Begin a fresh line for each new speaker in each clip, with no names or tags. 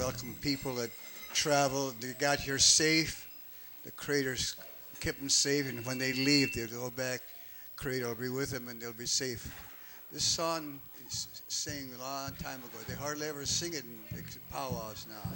welcome people that traveled. They got here safe. The Creator's kept them safe, and when they leave, they'll go back. Creator will be with them, and they'll be safe. This song is sang a long time ago. They hardly ever sing it in big powwows now.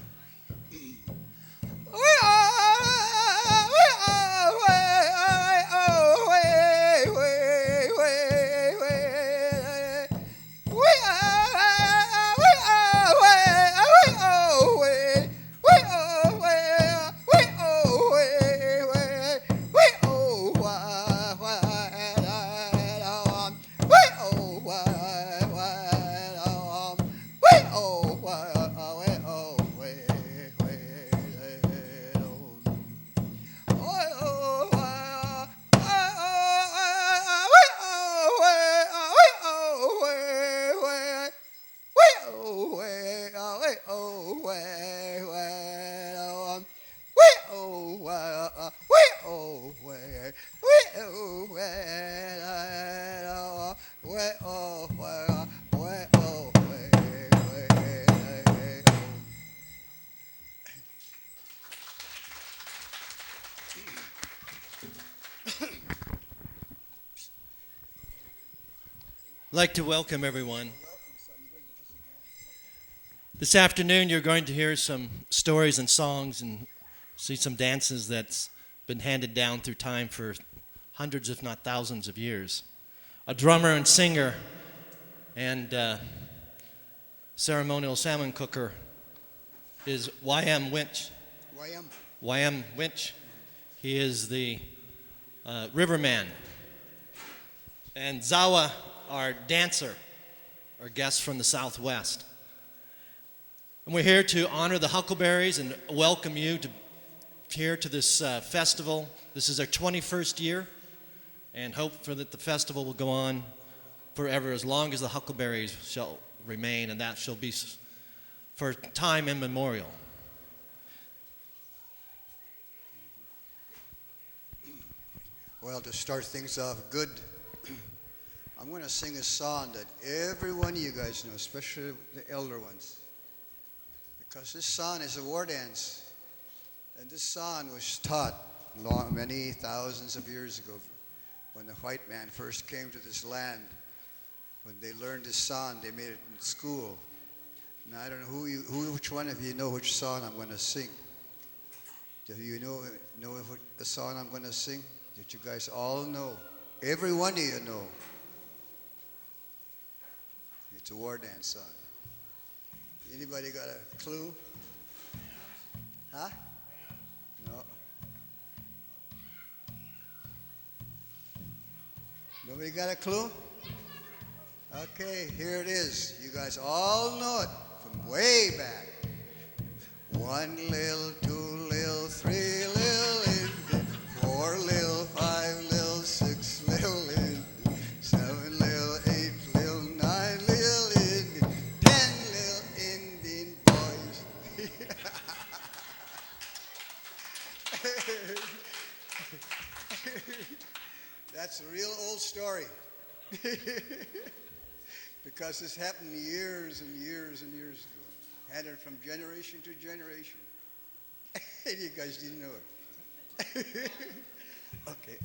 I'd like to welcome everyone. This afternoon you're going to hear some stories and songs and see some dances that's been handed down through time for hundreds if not thousands of years. A drummer and singer and ceremonial salmon cooker is Y.M. Winch. Y.M. Winch. He is the riverman. And Zawa, our dancer, our guest from the Southwest. And we're here to honor the Huckleberries and welcome you here to this festival. This is our 21st year, and hope that the festival will go on forever as long as the Huckleberries shall remain, and that shall be for time immemorial.
Well, to start things off good, I'm going to sing a song that every one of you guys know, especially the elder ones. Because this song is a war dance. And this song was taught many thousands of years ago when the white man first came to this land. When they learned this song, they made it in school. Now, I don't know which one of you know which song I'm going to sing. Do you know the song I'm going to sing? That you guys all know. Every one of you know. It's a war dance song. Anybody got a clue? Huh? No. Nobody got a clue? Okay, here it is. You guys all know it from way back. 1 lil, 2 lil, 3 lil, in 4 lil, 5 lil, 6 lil, in 7 lil, 8 lil, 9 lil, in 10 lil Indian boys. That's a real old story. Because this happened years and years and years ago. Handed from generation to generation. You guys didn't know it. Okay.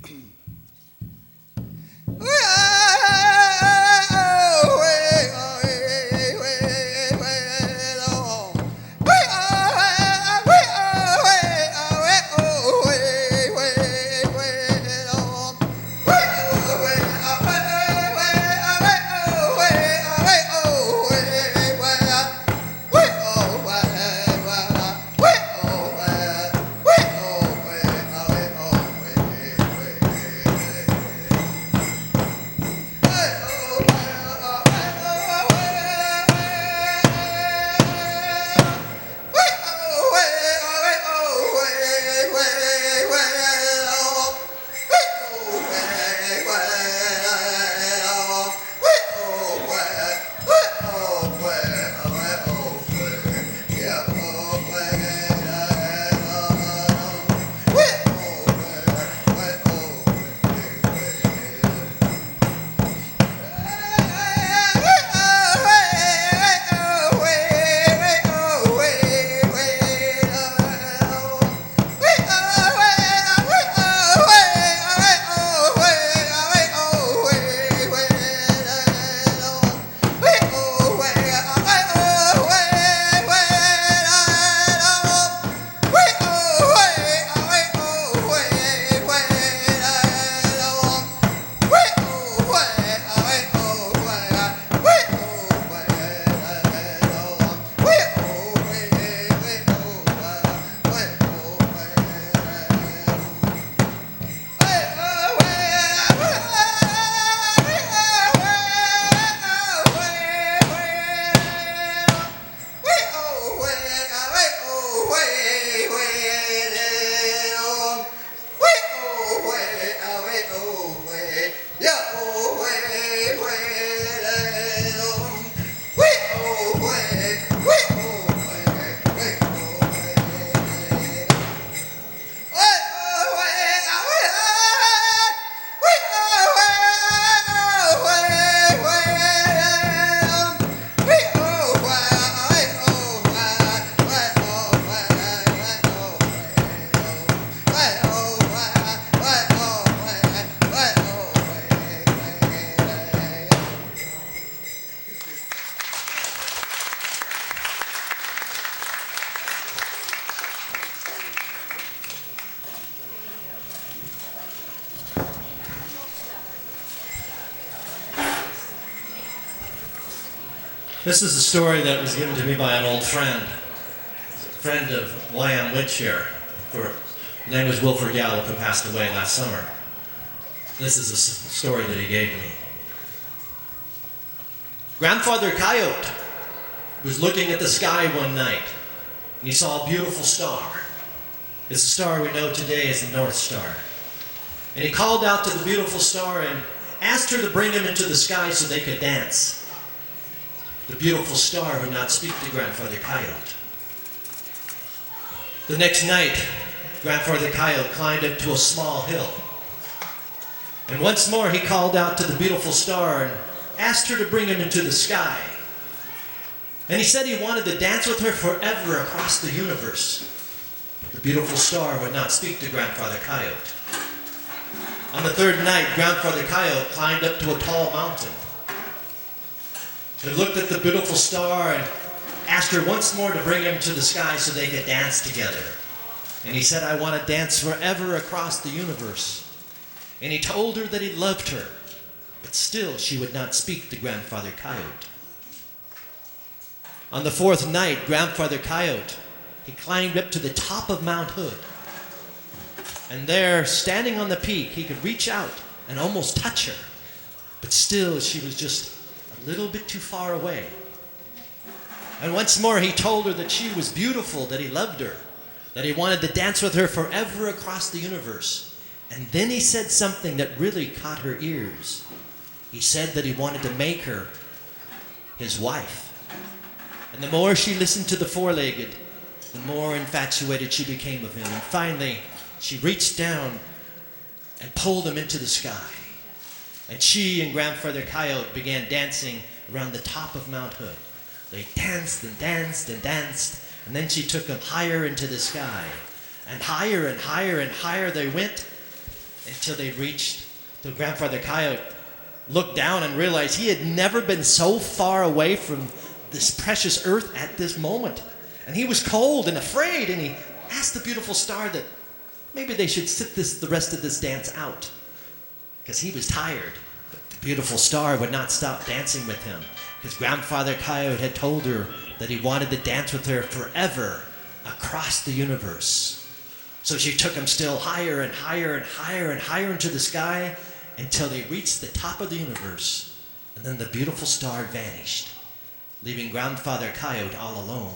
This is a story that was given to me by an old friend of Y.M. Winch here. His name was Wilford Gallup, who passed away last summer. This is a story that he gave me. Grandfather Coyote was looking at the sky one night, and he saw a beautiful star. It's the star we know today as the North Star. And he called out to the beautiful star and asked her to bring him into the sky so they could dance. The beautiful star would not speak to Grandfather Coyote. The next night, Grandfather Coyote climbed up to a small hill. And once more he called out to the beautiful star and asked her to bring him into the sky. And he said he wanted to dance with her forever across the universe. The beautiful star would not speak to Grandfather Coyote. On the third night, Grandfather Coyote climbed up to a tall mountain. He looked at the beautiful star and asked her once more to bring him to the sky so they could dance together. And he said, I want to dance forever across the universe. And he told her that he loved her, but still she would not speak to Grandfather Coyote. On the fourth night, Grandfather Coyote, he climbed up to the top of Mount Hood. And there, standing on the peak, he could reach out and almost touch her. But still, she was just a little bit too far away. And once more, he told her that she was beautiful, that he loved her, that he wanted to dance with her forever across the universe. And then he said something that really caught her ears. He said that he wanted to make her his wife. And the more she listened to the four-legged, the more infatuated she became of him. And finally, she reached down and pulled him into the sky. And she and Grandfather Coyote began dancing around the top of Mount Hood. They danced and danced and danced, and then she took him higher into the sky. And higher and higher and higher they went until they reached, till Grandfather Coyote looked down and realized he had never been so far away from this precious earth at this moment. And he was cold and afraid, and he asked the beautiful star that maybe they should sit the rest of this dance out, because he was tired. But the beautiful star would not stop dancing with him, because Grandfather Coyote had told her that he wanted to dance with her forever across the universe. So she took him still higher and higher and higher and higher into the sky until they reached the top of the universe. And then the beautiful star vanished, leaving Grandfather Coyote all alone.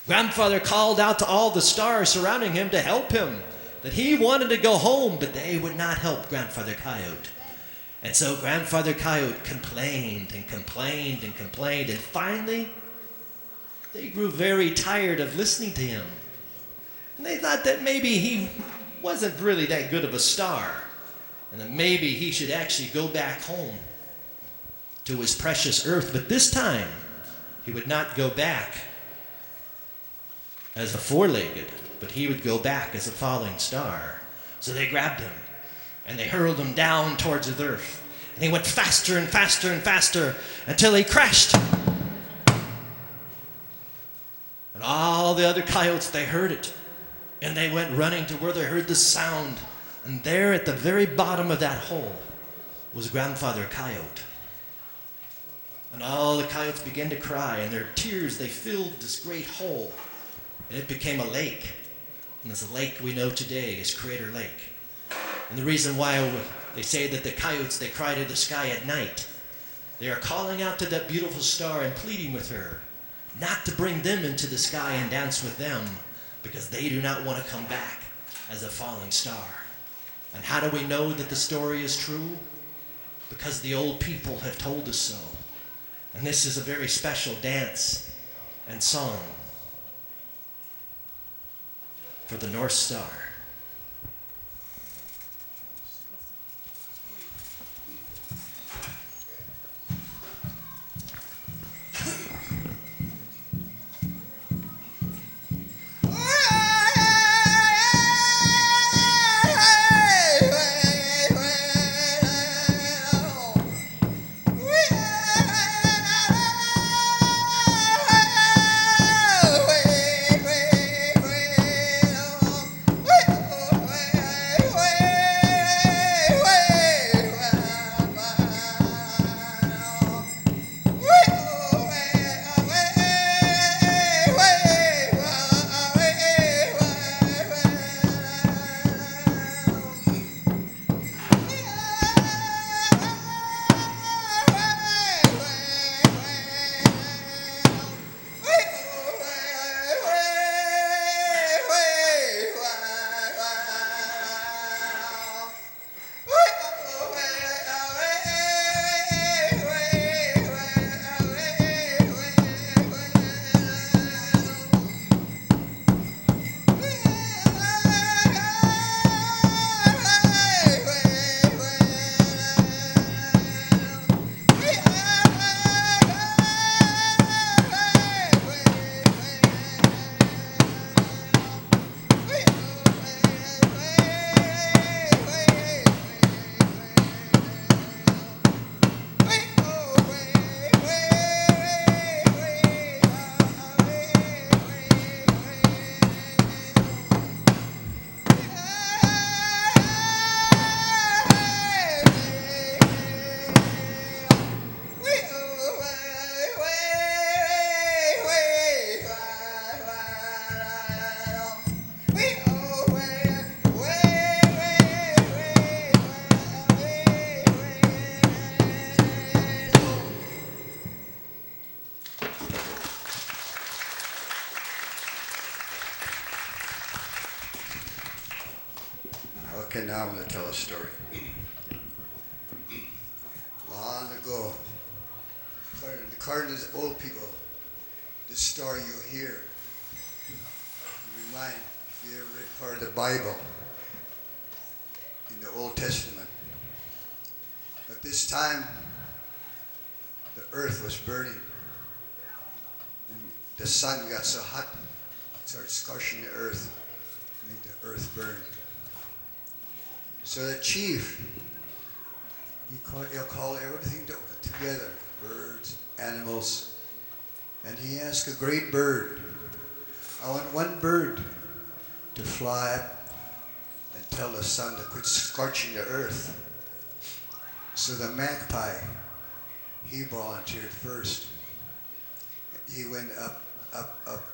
Grandfather called out to all the stars surrounding him to help him, that he wanted to go home, but they would not help Grandfather Coyote. And so Grandfather Coyote complained and complained and complained, and finally they grew very tired of listening to him. And they thought that maybe he wasn't really that good of a star, and that maybe he should actually go back home to his precious earth. But this time, he would not go back as a four-legged, but he would go back as a falling star. So they grabbed him, and they hurled him down towards the earth. And he went faster and faster and faster until he crashed. And all the other coyotes, they heard it. And they went running to where they heard the sound. And there at the very bottom of that hole was Grandfather Coyote. And all the coyotes began to cry, and their tears, they filled this great hole. And it became a lake. And this lake we know today is Crater Lake. And the reason why they say that the coyotes, they cry to the sky at night, they are calling out to that beautiful star and pleading with her not to bring them into the sky and dance with them, because they do not want to come back as a falling star. And how do we know that the story is true? Because the old people have told us so. And this is a very special dance and song for the North Star.
Okay, now I'm going to tell a story. Long ago, according to the old people, this story you hear, you remind, if you ever read part of the Bible, in the Old Testament. But this time, the earth was burning. And the sun got so hot, it started scorching the earth, made the earth burn. So the chief, he'll call everything together, birds, animals, and he asked a great bird, I want one bird to fly up and tell the sun to quit scorching the earth. So the magpie, he volunteered first. He went up, up, up.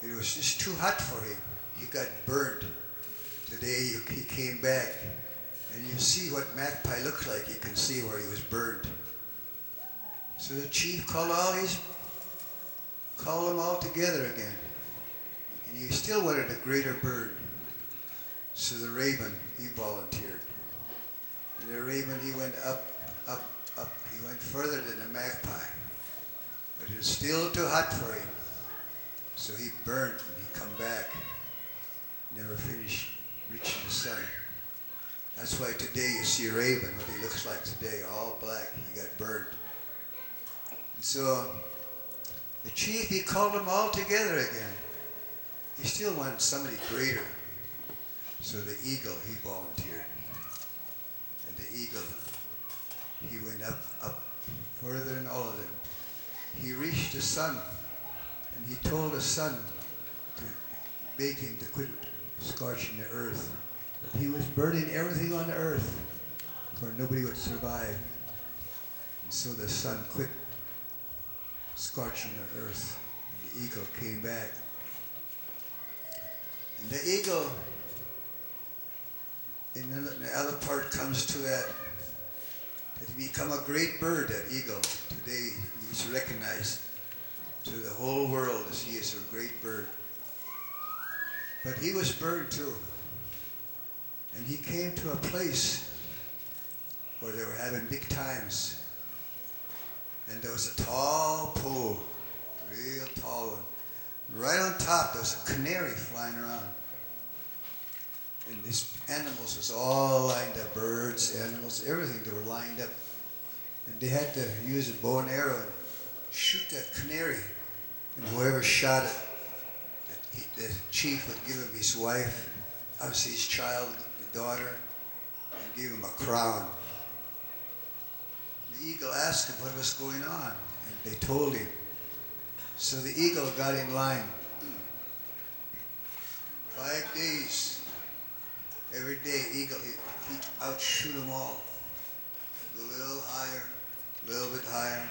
It was just too hot for him. He got burned. Today he came back, and you see what magpie looked like. You can see where he was burned. So the chief called them all together again, and he still wanted a greater bird. So the raven, he volunteered. And the raven, he went up, up, up. He went further than the magpie. But it was still too hot for him. So he burnt and he come back. Never finished reaching the sun. That's why today you see a raven, what he looks like today, all black. He got burned. And so the chief, he called them all together again. He still wanted somebody greater. So the eagle, he volunteered. And the eagle, he went up, up, further than all of them. He reached the sun, and he told the sun to beg him to quit scorching the earth. But he was burning everything on the earth, for nobody would survive. And so the sun quit scorching the earth, and the eagle came back. And the eagle, and then the other part comes to that he become a great bird, that eagle. Today he's recognized to the whole world as he is a great bird. But he was burned too. And he came to a place where they were having big times. And there was a tall pole, real tall one. Right on top there was a canary flying around. And these animals was all lined up, birds, animals, everything, they were lined up. And they had to use a bow and arrow and shoot that canary. And whoever shot it, the chief would give him his wife, obviously his child, the daughter, and give him a crown. The eagle asked him what was going on, and they told him. So the eagle got in line. 5 days. Every day, eagle, he'd outshoot them all. Go a little higher, a little bit higher,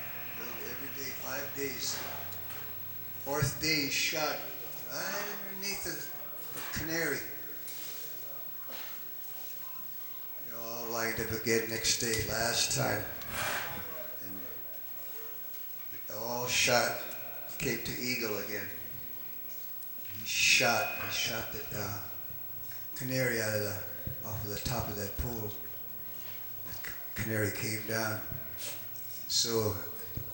every day, 5 days. 4th day, he shot right underneath the canary. They all lined up again next day, last time. And they all shot, came to eagle again. He shot the canary off of the top of that pole. The canary came down. So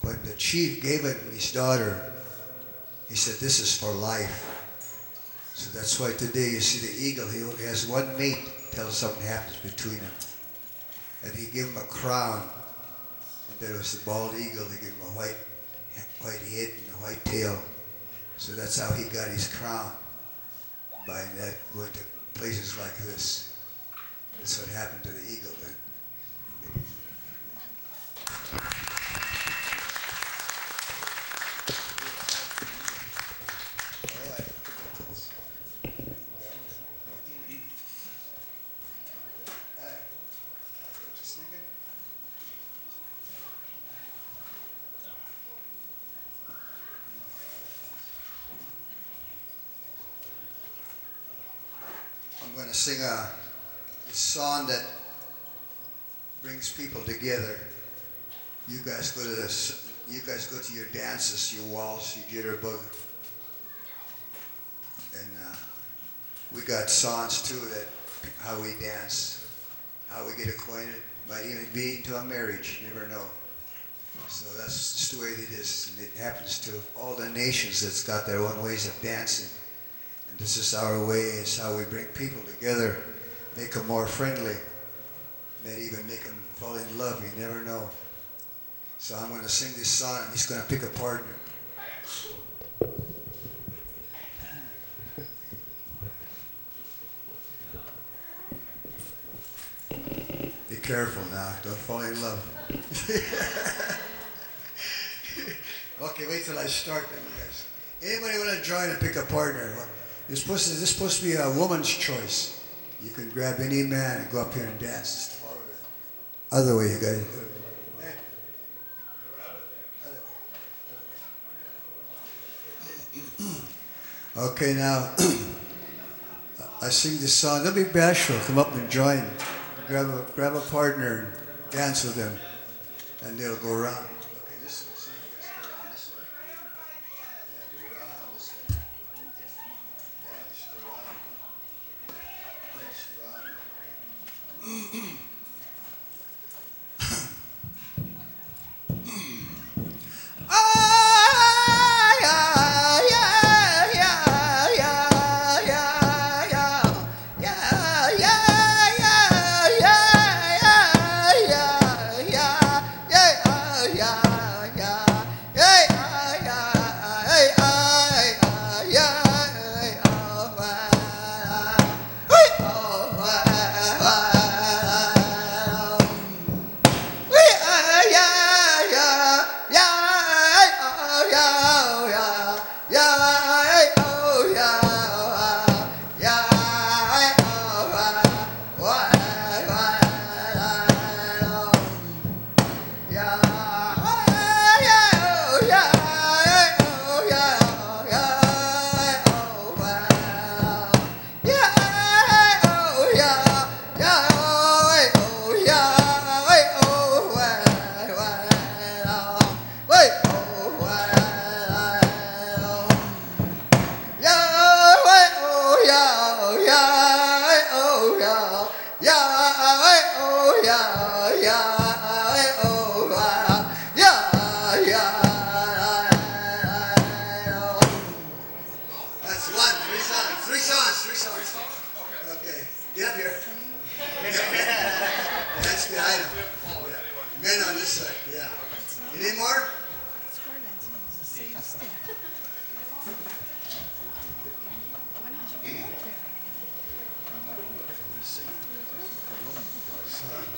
when the chief gave him his daughter, he said, this is for life. So that's why today you see the eagle, he only has one mate until something happens between them. And he gave him a crown. And there was the bald eagle, they gave him a white head and a white tail. So that's how he got his crown, by that going to places like this. That's what happened to the eagle then. I'm going to sing a song that brings people together. You guys go to this. You guys go to your dances, your waltz, your jitterbug, and we got songs too that how we dance, how we get acquainted, might even be to a marriage, you never know. So that's just the way it is, and it happens to all the nations that's got their own ways of dancing. And this is our way, it's how we bring people together, make them more friendly, maybe even make them fall in love, you never know. So I'm going to sing this song, and he's going to pick a partner. Be careful now, don't fall in love. Okay, wait till I start then, you guys. Anybody want to join and pick a partner? This is supposed to be a woman's choice. You can grab any man and go up here and dance. Just follow that. Other way, you guys. Hey. Okay, now I sing this song. Don't be bashful. Come up and join. Grab a partner and dance with them, and they'll go around. Okay, this way. See, you guys go around this way. Yeah, go around this way. Yeah, just go around.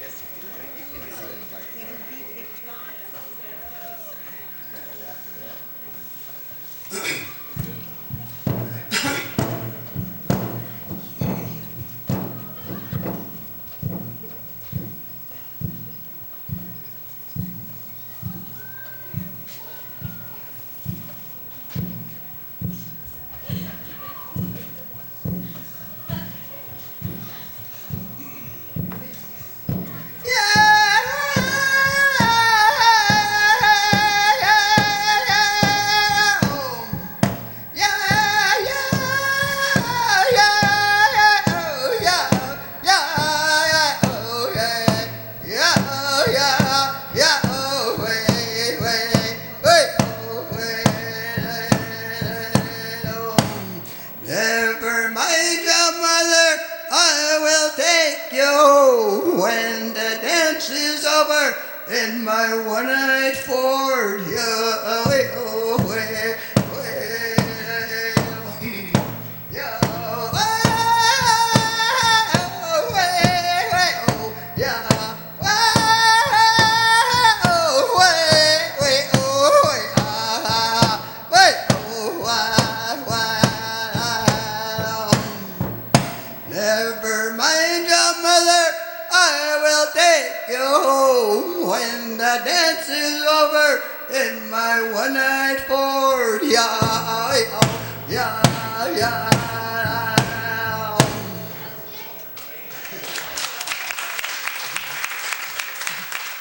Yes, around. In my one-eyed Ford, yeah, oh, way, yeah, oh, yeah, never mind your mother, I will take you home when the dance is over in my one-eyed Ford. Yeah, yeah, yeah.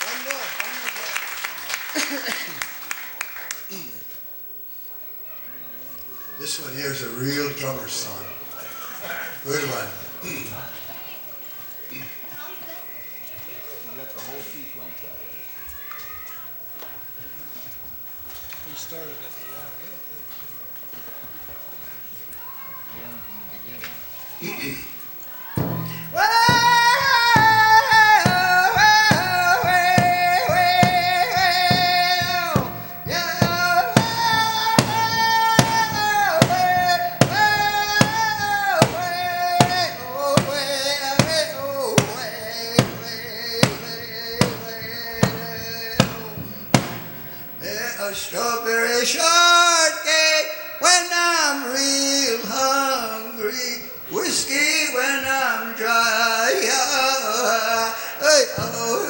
One more. This one here is a real drummer song. Good one.
got the whole sequence out of it.
We started at the wrong end.
Again from the beginning.
A strawberry shortcake when I'm real hungry, whiskey when I'm dry. Hey, oh,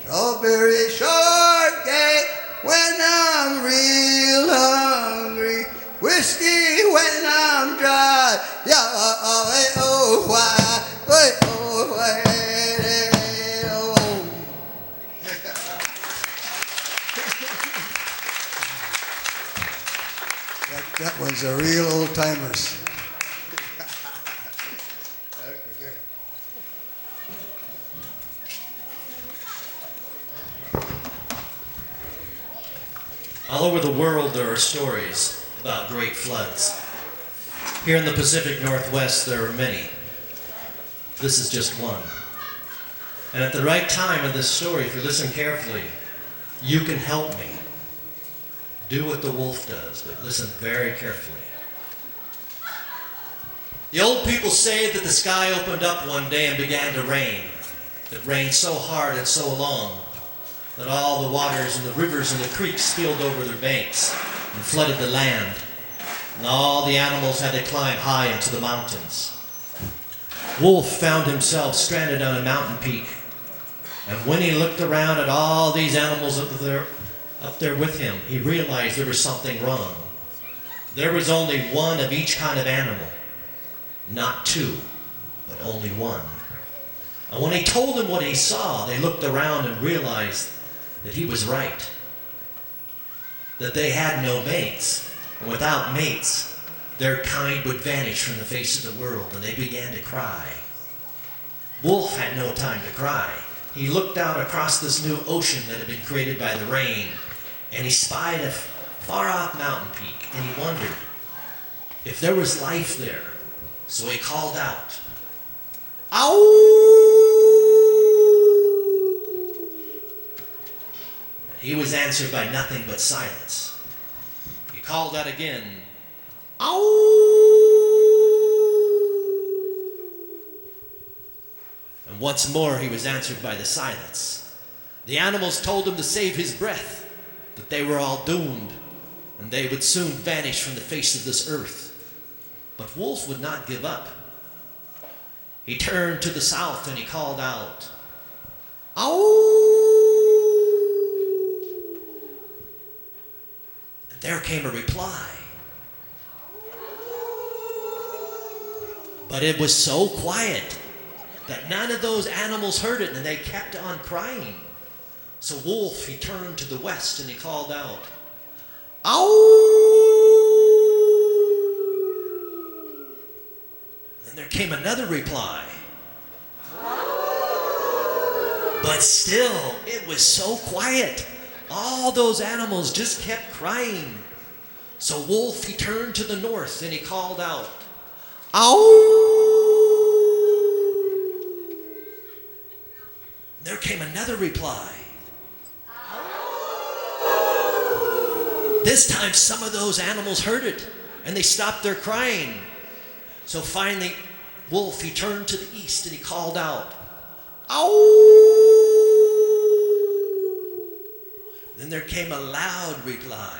strawberry shortcake when I'm real hungry, whiskey when I'm dry. Yeah, oh, why, oh, that one's a real old timers. Okay, good.
All over the world there are stories about great floods. Here in the Pacific Northwest there are many. This is just one. And at the right time of this story, if you listen carefully, you can help me. Do what the wolf does, but listen very carefully. The old people say that the sky opened up one day and began to rain. It rained so hard and so long that all the waters and the rivers and the creeks spilled over their banks and flooded the land. And all the animals had to climb high into the mountains. Wolf found himself stranded on a mountain peak. And when he looked around at all these animals up there with him, he realized there was something wrong. There was only one of each kind of animal. Not two, but only one. And when he told them what he saw, they looked around and realized that he was right. That they had no mates. And without mates, their kind would vanish from the face of the world, and they began to cry. Wolf had no time to cry. He looked out across this new ocean that had been created by the rain, and he spied a far-off mountain peak, and he wondered if there was life there. So he called out, "Ow!" He was answered by nothing but silence. He called out again, "Ow!" And once more he was answered by the silence. The animals told him to save his breath, that they were all doomed, and they would soon vanish from the face of this earth. But Wolf would not give up. He turned to the south and he called out, "Ow!" And there came a reply. But it was so quiet that none of those animals heard it, and they kept on crying. So Wolf, he turned to the west and he called out, "Ow!" And there came another reply. But still, it was so quiet. All those animals just kept crying. So Wolf, he turned to the north and he called out, "Ow!" And there came another reply. This time some of those animals heard it and they stopped their crying. So finally, Wolf, he turned to the east and he called out, "Ow!" Then there came a loud reply.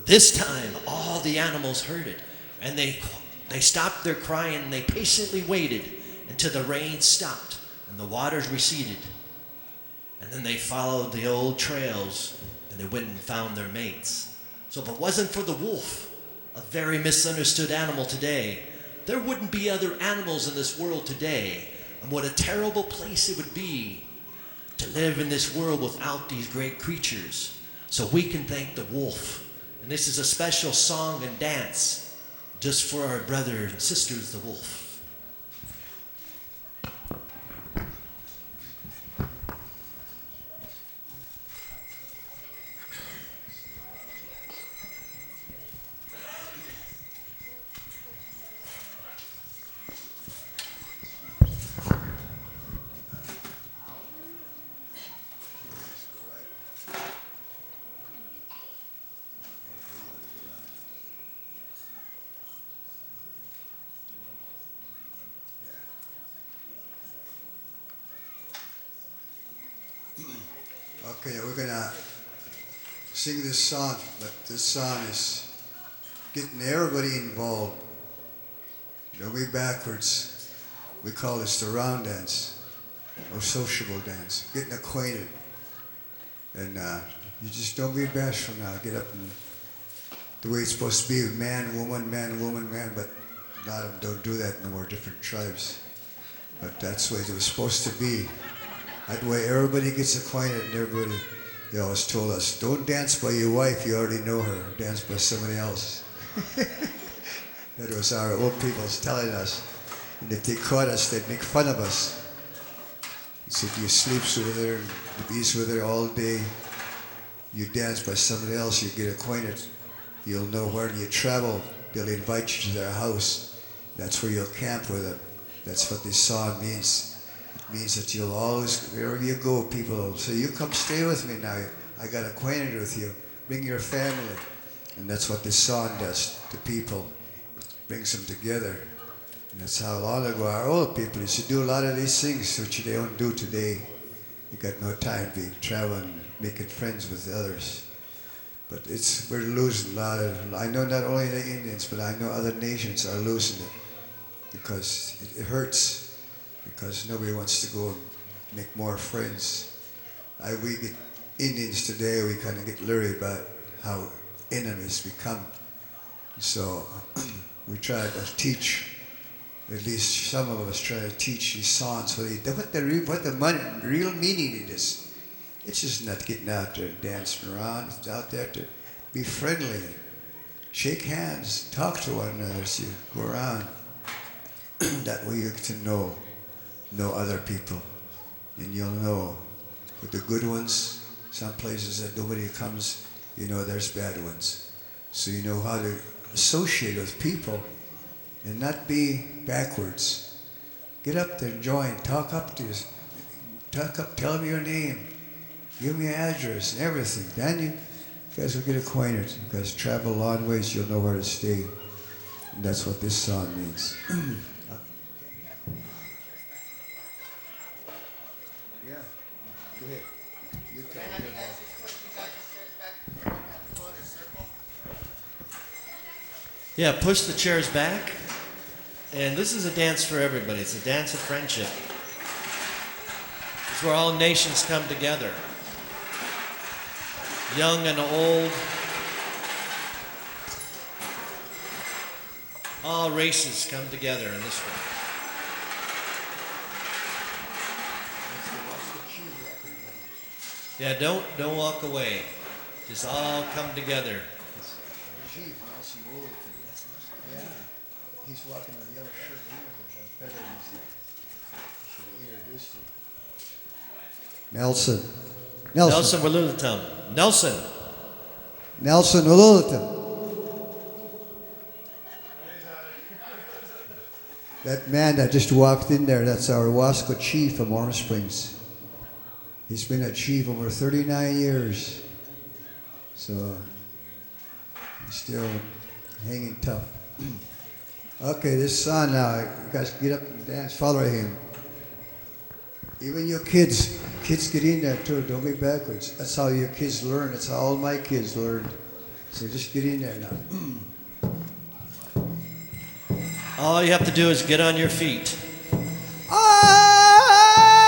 This time, all the animals heard it, and they stopped their crying, and they patiently waited until the rain stopped, and the waters receded. And then they followed the old trails, and they went and found their mates. So if it wasn't for the wolf, a very misunderstood animal today, there wouldn't be other animals in this world today. And what a terrible place it would be to live in this world without these great creatures. So we can thank the wolf. And this is a special song and dance just for our brothers and sisters, the wolf.
Okay, we're gonna sing this song, but this song is getting everybody involved. Way backwards, we call this the round dance, or sociable dance, getting acquainted. And you just don't be bashful now. Get up and the way it's supposed to be, man, woman, man, but a lot of them don't do that no more, different tribes. But that's the way it was supposed to be. That way everybody gets acquainted and everybody, they always told us, don't dance by your wife, you already know her, dance by somebody else. That was our old people telling us. And if they caught us, they'd make fun of us. He said, you sleeps with her, and bees with her all day, you dance by somebody else, you get acquainted. You'll know where you travel, they'll invite you to their house. That's where you'll camp with them. That's what this song means. Means that you'll always, wherever you go, people will say, you come stay with me now. I got acquainted with you. Bring your family. And that's what this song does to people. It brings them together. And that's how long ago our old people used to do a lot of these things, which they don't do today. You got no time to be traveling, making friends with others. But we're losing a lot of, I know not only the Indians, but I know other nations are losing it. Because it hurts. Because nobody wants to go and make more friends. We get Indians today, we kind of get leery about how enemies become. So we try to teach, at least some of us try to teach these songs what the real meaning it is. It's just not getting out there dancing around. It's out there to be friendly, shake hands, talk to one another as you go around. That way you get to know other people, and you'll know with the good ones, some places that nobody comes, there's bad ones. So you know how to associate with people and not be backwards. Get up there and join, talk up, tell them your name, give me your address and everything. Then you guys will get acquainted. You guys travel a long ways, you'll know where to stay. And that's what this song means. Go ahead. You tell me.
Yeah, push the chairs back. And this is a dance for everybody. It's a dance of friendship. It's where all nations come together. Young and old. All races come together in this way. Yeah, don't walk away. Just all come together.
Yeah, he's walking on the yellow shirt. Should have introduced him. Nelson
Walulitum.
Nelson Walulitum. That man that just walked in there, that's our Wasco chief of Warm Springs. He's been a chief over 39 years. So he's still hanging tough. Okay, this song now, you guys get up and dance, follow him. Even your kids get in there too, don't be backwards. That's how your kids learn, that's how all my kids learned. So just get in there now.
All you have to do is get on your feet.
Ah!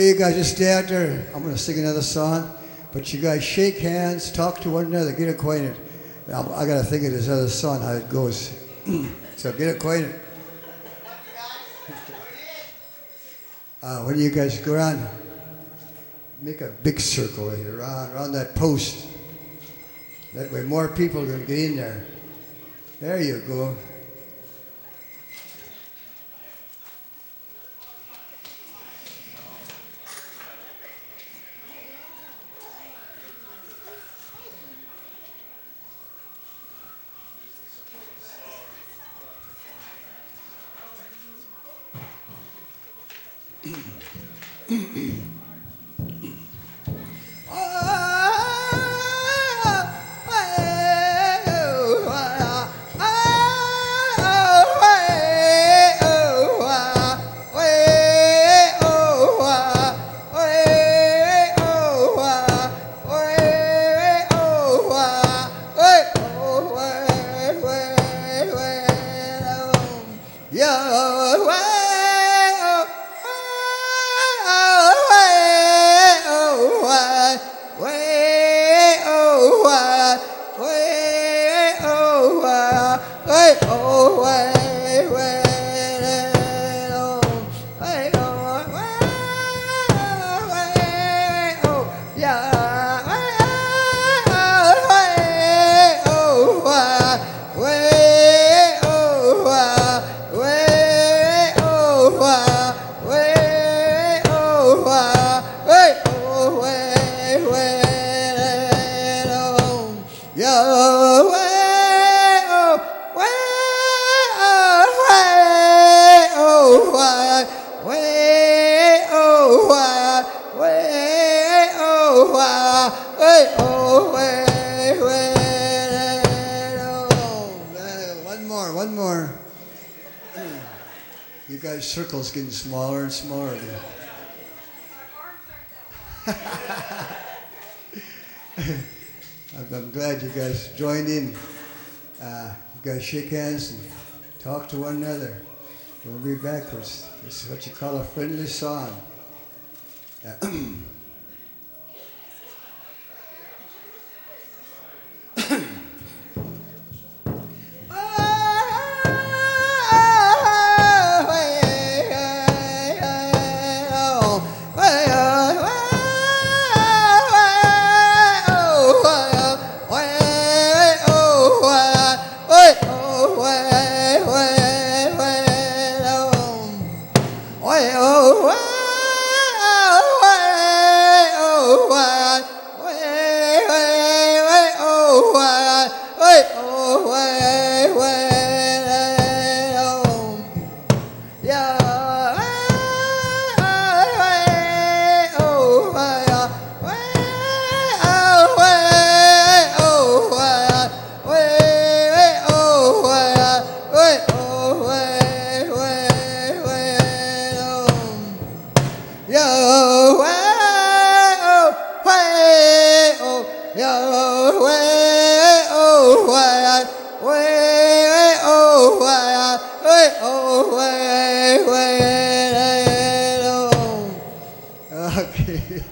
Okay, you guys just stay out there. I'm going to sing another song. But you guys shake hands, talk to one another, get acquainted. I got to think of this other song, how it goes. So get acquainted. When you guys go around, make a big circle right here, around that post. That way more people are going to get in there. There you go. One more. You guys' circle's getting smaller and smaller. I'm glad you guys joined in. You guys shake hands and talk to one another. Don't be backwards. This is what you call a friendly song. Okay.